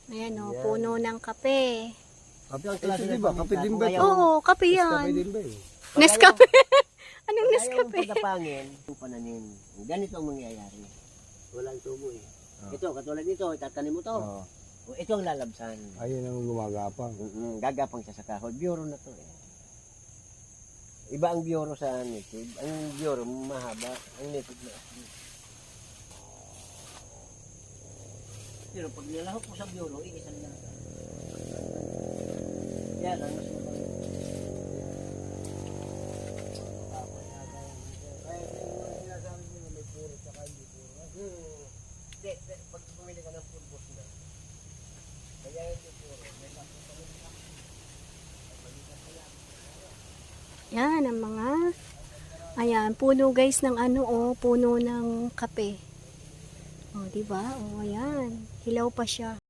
Ayan o, puno ng kape. Kape ang klase, di ba? Kape din ba ito? Oo, kape Kape yan. din ba eh? Nescafe. Anong Ayaw Nescafe? ang pagkapangin, yung pananim. Ganito ang mangyayari. Walang tubo eh. Oh. Ito, katulad nito, itatanim mo to. Oo. O, ito ang lalabsan. Ayun ang gumagapang. Gagapang siya sa kahoy. Biyoro na to eh. Iba ang biyoro sa native. Ang biyoro mahaba. Ang native na asli. Pero pag nilahok mo sa biyoro, iisan lang. Yan ang mas maganda. Hindi, pag bumili ka ng pulbos na, kaya hindi puro. May kapit ka rin ka. Yan ang mga, ayan, puno guys ng ano oh, puno ng kape. Oh, di ba? Oh, ayan. Hilaw pa siya.